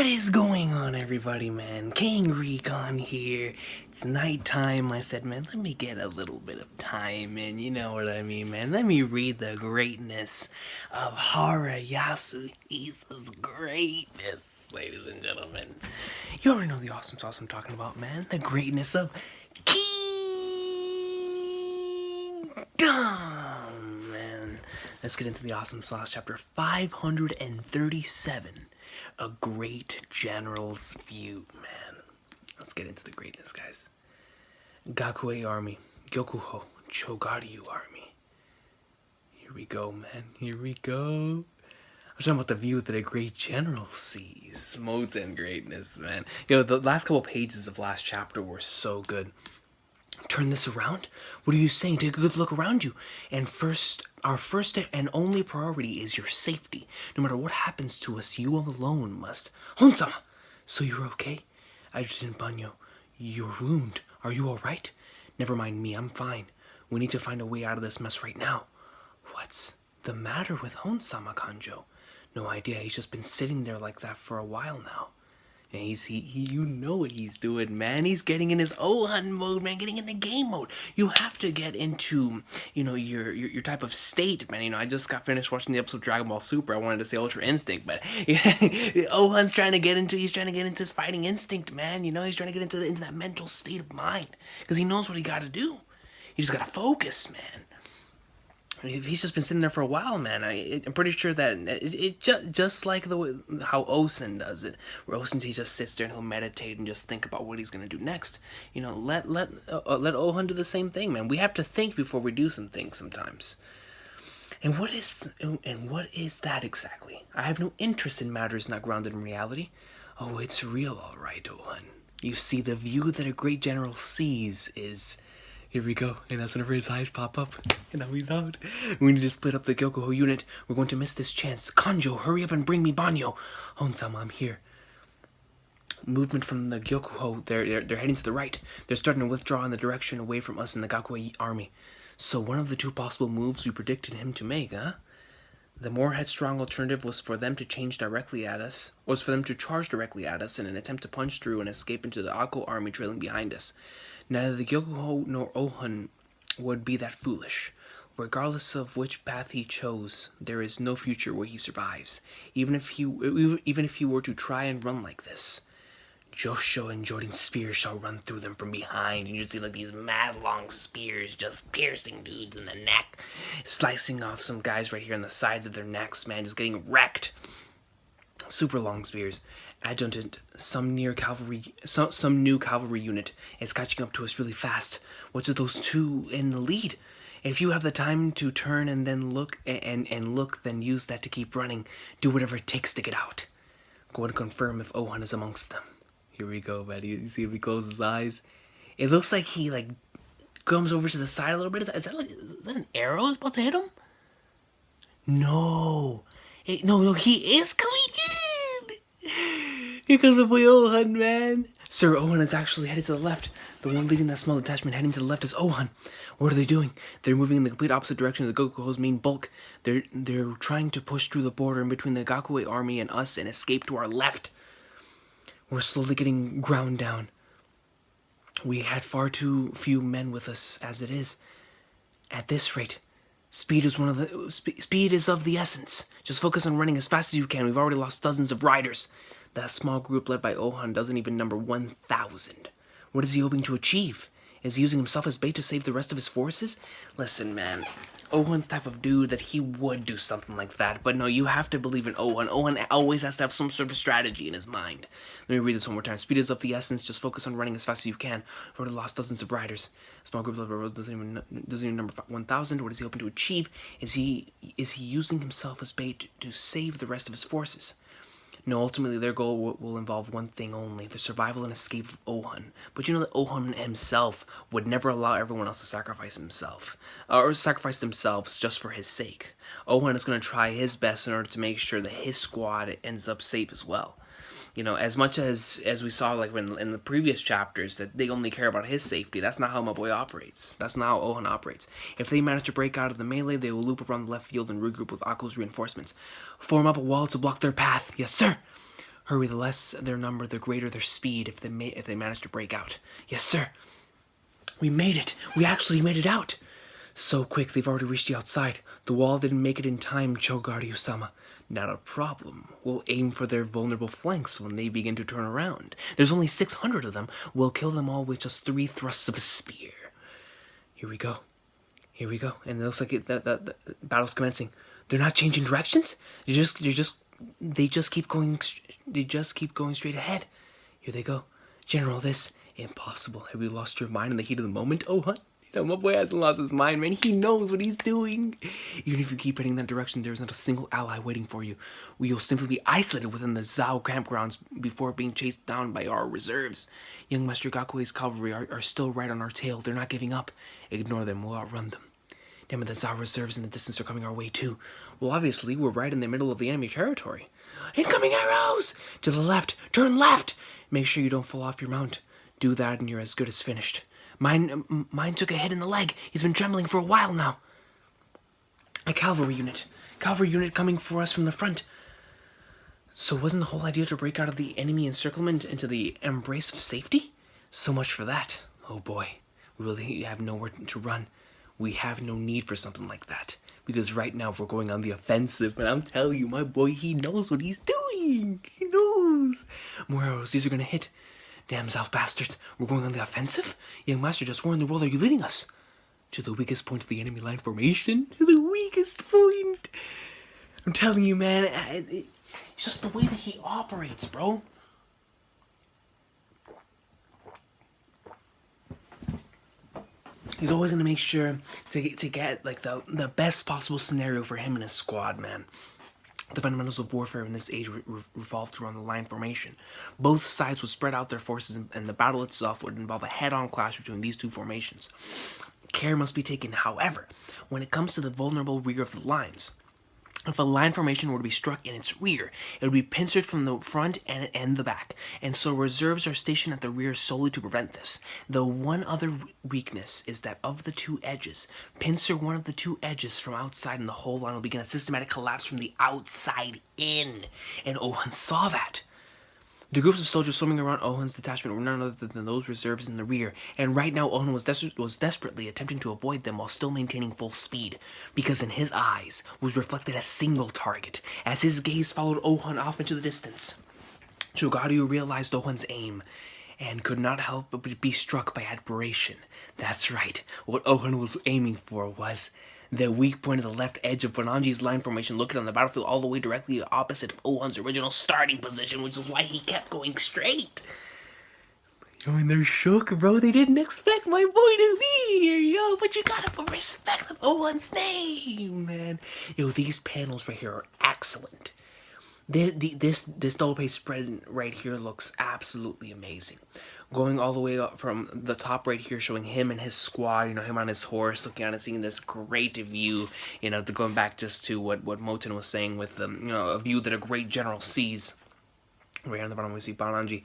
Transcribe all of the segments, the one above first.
What is going on, everybody, man? King Recon here. It's nighttime. I said, man, let me get a little bit of time in. You know what I mean, man? Let me read the greatness of Harayasu Isa's greatness, ladies and gentlemen. You already know the awesome sauce I'm talking about, man. The greatness of Kingdom, man. Let's get into the awesome sauce, chapter 537. A great general's view, man. Let's get into the greatness, guys. Gakue army, Gyokuho, Chogaryu army. Here we go, man. Here we go. I'm talking about the view that a great general sees. Moten greatness, man. The last couple pages of last chapter were so good. Turn this around? What are you saying? Take a good look around you. And our first and only priority is your safety. No matter what happens to us, you alone must. Honsama! So you're okay? Adjutant Banyo, your wound. Are you alright? Never mind me, I'm fine. We need to find a way out of this mess right now. What's the matter with Honsama, Kanjo? No idea, he's just been sitting there like that for a while now. And you know what he's doing, man. He's getting in his Ouhon mode, man. Getting in the game mode. You have to get into, your type of state, man. I just got finished watching the episode of Dragon Ball Super. I wanted to say Ultra Instinct, but Ouhon's trying to get into. He's trying to get into his fighting instinct, man. He's trying to get into that mental state of mind because he knows what he got to do. He just got to focus, man. He's just been sitting there for a while, man. I'm pretty sure that it just like how Osen does it, where Osen he just sits there and he'll meditate and just think about what he's gonna do next. Let Ouhon do the same thing, man. We have to think before we do some things sometimes. And what is that exactly? I have no interest in matters not grounded in reality. Oh, it's real, all right, Ouhon. You see, the view that a great general sees is. Here we go, and that's whenever his eyes pop up, and now he's out. We need to split up the Gyokuho unit. We're going to miss this chance. Kanjo, hurry up and bring me Banyo. Honsama, I'm here. Movement from the Gyokuho, they're heading to the right. They're starting to withdraw in the direction away from us in the Gakue army. So one of the two possible moves we predicted him to make, huh? The more headstrong alternative was for them to charge directly at us in an attempt to punch through and escape into the Akko army trailing behind us. Neither the Gyokuho nor Ouhon would be that foolish. Regardless of which path he chose, there is no future where he survives, even if he were to try and run like this. Josho and Jordan's spears shall run through them from behind, and you see like these mad long spears just piercing dudes in the neck, slicing off some guys right here on the sides of their necks, man, just getting wrecked. Super long spears. Adjutant, some new cavalry unit is catching up to us really fast. What's with those two in the lead? If you have the time to turn and then look, then use that to keep running. Do whatever it takes to get out. Go and confirm if Ouhon is amongst them. Here we go, buddy. You see if he closes his eyes? It looks like he comes over to the side a little bit. Is that an arrow that's about to hit him? No. No, he is coming in. Here comes the boy Ouhon, man. Sir, Ouhon is actually headed to the left. The one leading that small detachment heading to the left is Ouhon. What are they doing? They're moving in the complete opposite direction of the Gokuho's main bulk. They're trying to push through the border in between the Gakue army and us and escape to our left. We're slowly getting ground down. We had far too few men with us as it is. At this rate, speed is of the essence. Just focus on running as fast as you can. We've already lost dozens of riders. That small group led by Ouhon doesn't even number 1,000. What is he hoping to achieve? Is he using himself as bait to save the rest of his forces? Listen, man. Ouhon's type of dude that he would do something like that. But no, you have to believe in Ouhon. Ouhon always has to have some sort of strategy in his mind. Let me read this one more time. Speed is of the essence. Just focus on running as fast as you can. We've already lost dozens of riders. Small group led by doesn't even number 1,000. What is he hoping to achieve? Is he using himself as bait to save the rest of his forces? No, ultimately their goal will involve one thing only, the survival and escape of Ouhon. But you know that Ouhon himself would never allow everyone else to sacrifice himself, or sacrifice themselves just for his sake. Ouhon is going to try his best in order to make sure that his squad ends up safe as well. As much as we saw in the previous chapters that they only care about his safety, that's not how my boy operates. That's not how Ouhon operates. If they manage to break out of the melee, they will loop around the left field and regroup with Akko's reinforcements. Form up a wall to block their path. Yes, sir. Hurry, the less their number, the greater their speed if they manage to break out. Yes, sir. We made it. We actually made it out. So quick, they've already reached the outside. The wall didn't make it in time, Chogaryu-sama. Not a problem. We'll aim for their vulnerable flanks when they begin to turn around. There's only 600 of them. We'll kill them all with just 3 thrusts of a spear. Here we go. Here we go. And it looks like the battle's commencing. They're not changing directions? They just keep going straight ahead. Here they go. General, this impossible. Have you lost your mind in the heat of the moment? Oh, huh? My boy hasn't lost his mind, man. He knows what he's doing. Even if you keep heading that direction, there is not a single ally waiting for you. You'll simply be isolated within the Zhao campgrounds before being chased down by our reserves. Young Master Gakue's cavalry are still right on our tail. They're not giving up. Ignore them. We'll outrun them. Damn it, the Zhao reserves in the distance are coming our way too. Well, obviously, we're right in the middle of the enemy territory. Incoming arrows! To the left! Turn left! Make sure you don't fall off your mount. Do that and you're as good as finished. Mine took a hit in the leg. He's been trembling for a while now. A cavalry unit. Cavalry unit coming for us from the front. So wasn't the whole idea to break out of the enemy encirclement into the embrace of safety? So much for that. Oh boy. We really have nowhere to run. We have no need for something like that. Because right now we're going on the offensive. And I'm telling you, my boy, he knows what he's doing. He knows. More arrows. These are going to hit. Damn Zhao bastards. We're going on the offensive? Young Master, just where in the world are you leading us? To the weakest point of the enemy line formation? To the weakest point. I'm telling you, man. It's just the way that he operates, bro. He's always going to make sure to get like the best possible scenario for him and his squad, man. The fundamentals of warfare in this age revolved around the line formation. Both sides would spread out their forces, and the battle itself would involve a head-on clash between these two formations. Care must be taken, however, when it comes to the vulnerable rear of the lines. If a line formation were to be struck in its rear, it would be pincered from the front and the back, and so reserves are stationed at the rear solely to prevent this. The one other weakness is that of the two edges, pincer one of the two edges from outside and the whole line will begin a systematic collapse from the outside in. And Ouhon saw that. The groups of soldiers swarming around Ouhon's detachment were none other than those reserves in the rear, and right now Ouhon was desperately attempting to avoid them while still maintaining full speed, because in his eyes was reflected a single target, as his gaze followed Ouhon off into the distance. Chogaryu realized Ouhon's aim, and could not help but be struck by admiration. That's right, what Ouhon was aiming for was the weak point of the left edge of Bonanji's line formation located on the battlefield all the way directly opposite of Ouhon's original starting position, which is why he kept going straight. Yo, and they're shook, bro. They didn't expect my boy to be here, yo. But you gotta put respect on Ouhon's name, man. Yo, these panels right here are excellent. This double page spread right here looks absolutely amazing. Going all the way up from the top right here, showing him and his squad, him on his horse, looking out and seeing this great view, to going back just to what Moten was saying with, a view that a great general sees. Right on the bottom we see Bananji,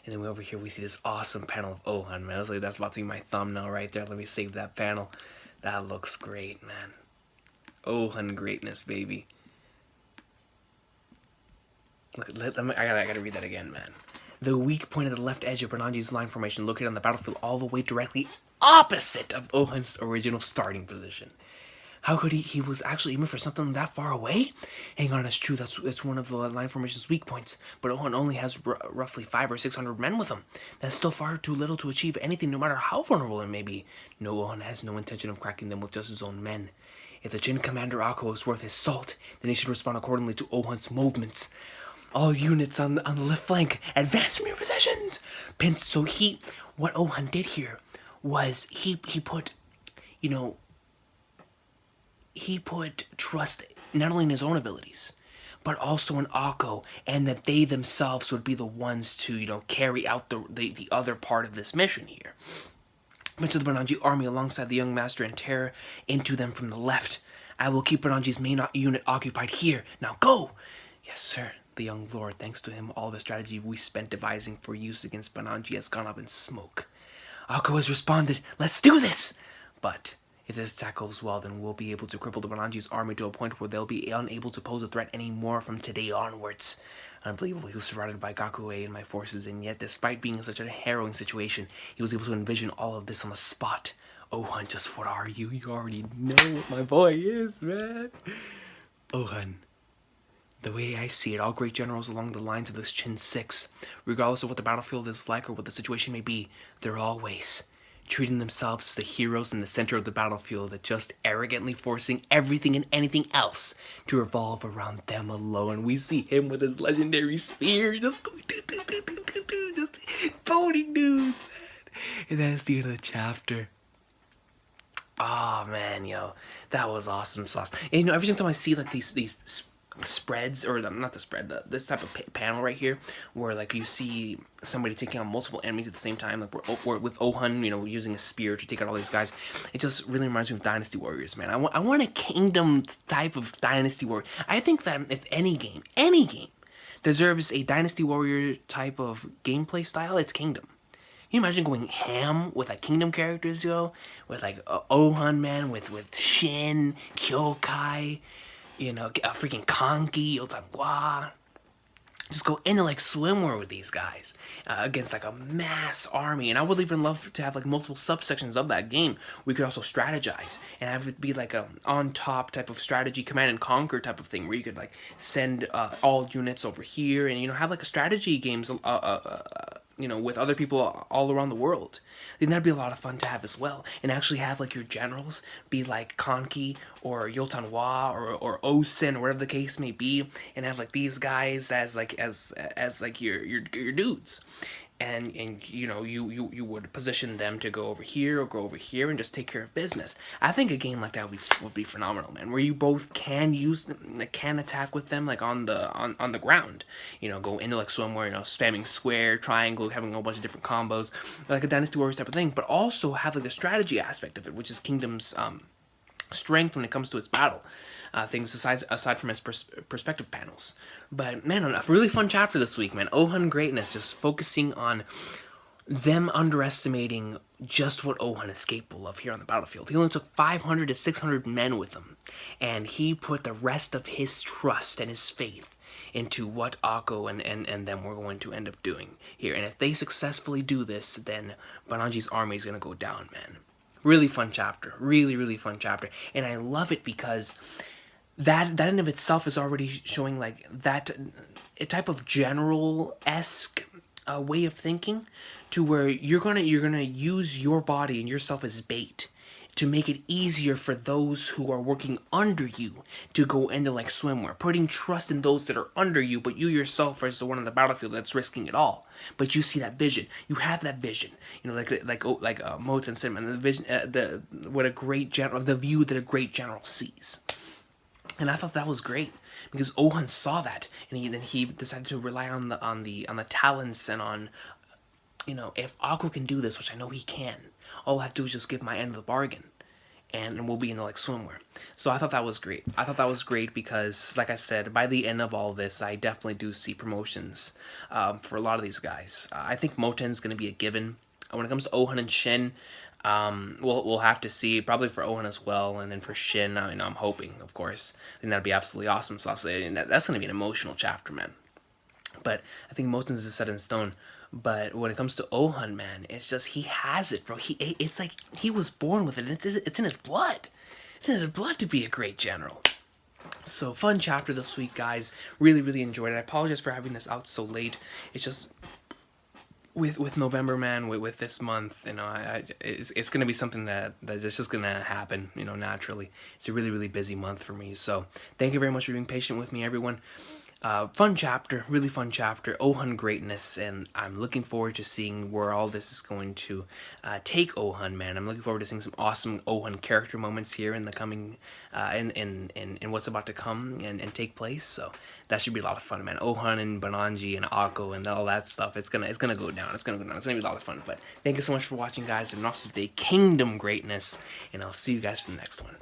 and then over here we see this awesome panel of Ouhon, man. I was like, that's about to be my thumbnail right there. Let me save that panel. That looks great, man. Ouhon greatness, baby. Look, I gotta read that again, man. The weak point of the left edge of Bonanji's line formation located on the battlefield all the way directly opposite of Ouhon's original starting position. How could he was actually aiming for something that far away? Hang on, it's true, it's one of the line formation's weak points, but Ouhon only has roughly 500 or 600 men with him. That's still far too little to achieve anything, no matter how vulnerable it may be. No, Ouhon has no intention of cracking them with just his own men. If the Jin Commander Akko is worth his salt, then he should respond accordingly to Ouhon's movements. All units on the left flank, advance from your positions! So what Ouhon did here was he put trust not only in his own abilities, but also in Akko, and that they themselves would be the ones to, carry out the other part of this mission here. Went to the Bonanji army alongside the young master and tear into them from the left. I will keep Bonanji's main unit occupied here. Now go! Yes, sir. The young lord, thanks to him, all the strategy we spent devising for use against Bonanji has gone up in smoke. Akko has responded, let's do this! But If this attack goes well, then we'll be able to cripple the Bananji's army to a point where they'll be unable to pose a threat anymore from today onwards. Unbelievable, he was surrounded by Gakue and my forces, and yet despite being in such a harrowing situation, he was able to envision all of this on the spot. Ouhon, just what are you? You already know what my boy is, man. Ouhon. The way I see it, all great generals along the lines of this Chin 6, regardless of what the battlefield is like or what the situation may be, they're always treating themselves as the heroes in the center of the battlefield, just arrogantly forcing everything and anything else to revolve around them alone. We see him with his legendary spear, just going just boning dudes, man. And that's the end of the chapter. Oh man, yo, that was awesome sauce. And you know, every single time I see like these spreads, or not the spread, this type of panel right here, where like you see somebody taking on multiple enemies at the same time, like we're with Ouhon, you know, using a spear to take out all these guys. It just really reminds me of Dynasty Warriors, man. I want a kingdom type of Dynasty Warrior. I think that if any game deserves a Dynasty Warrior type of gameplay style, it's Kingdom. Can you imagine going ham with like Kingdom characters, yo? With like Ouhon, man, with Shin, Kyokai, you know, a freaking Kanki, Otagwa. Just go into like swimwear with these guys against like a mass army. And I would even love to have like multiple subsections of that game. We could also strategize and have it be like a on top type of strategy, command and conquer type of thing, where you could like send all units over here and, you know, have like a strategy games you know, with other people all around the world. Then that'd be a lot of fun to have as well. And actually have like your generals be like Kanki or Yotanwa or Osen or whatever the case may be, and have like these guys as like your dudes. And you know, you would position them to go over here or go over here and just take care of business. I think a game like that would be phenomenal, man. Where you both can use them, like, can attack with them like on the ground. You know, go into like somewhere, you know, spamming square, triangle, having a whole bunch of different combos, like a Dynasty Warriors type of thing. But also have like the strategy aspect of it, which is Kingdom's strength when it comes to its battle. Things aside from its perspective panels. But man, a really fun chapter this week, man. Ouhon greatness, just focusing on them underestimating just what Ouhon is capable of here on the battlefield. He only took 500 to 600 men with him, and he put the rest of his trust and his faith into what Akko and them were going to end up doing here. And if they successfully do this, then Bananji's army is going to go down, man. Really fun chapter. Really, really fun chapter. And I love it because that in of itself is already showing like that a type of general-esque way of thinking, to where you're gonna use your body and yourself as bait to make it easier for those who are working under you to go into like swimwear, putting trust in those that are under you, but you yourself are the one on the battlefield that's risking it all. But you see that vision, you have that vision, you know, like Moten said, man, the vision, what a great general, the view that a great general sees. And I thought that was great because Ouhon saw that, and he decided to rely on the talents and on, you know, if Akko can do this, which I know he can, all I have to do is just give my end of the bargain, and we'll be into like swimwear. So I thought that was great. I thought that was great because, like I said, by the end of all this, I definitely do see promotions for a lot of these guys. I think Moten's going to be a given. When it comes to Ouhon and Shin, we'll have to see, probably for Ouhon as well, and then for Shin, I mean, I'm hoping, of course. I think that'd be absolutely awesome. So I'll say that's going to be an emotional chapter, man. But I think Moten's is set in stone. But when it comes to Ouhon, man, it's just, he has it, bro. It's like he was born with it. And it's in his blood. It's in his blood to be a great general. So fun chapter this week, guys. Really, really enjoyed it. I apologize for having this out so late. It's just with November, man, with this month, you know, it's gonna be something that's just gonna happen, you know, naturally. It's a really, really busy month for me. So thank you very much for being patient with me, everyone. Fun chapter, really fun chapter, Ouhon greatness, and I'm looking forward to seeing where all this is going to take Ouhon, man. I'm looking forward to seeing some awesome Ouhon character moments here in the coming, in what's about to come and take place. So that should be a lot of fun, man. Ouhon and Bananji and Akko and all that stuff. It's gonna go down. It's gonna go down. It's gonna be a lot of fun. But thank you so much for watching, guys. And also today, Kingdom greatness, and I'll see you guys for the next one.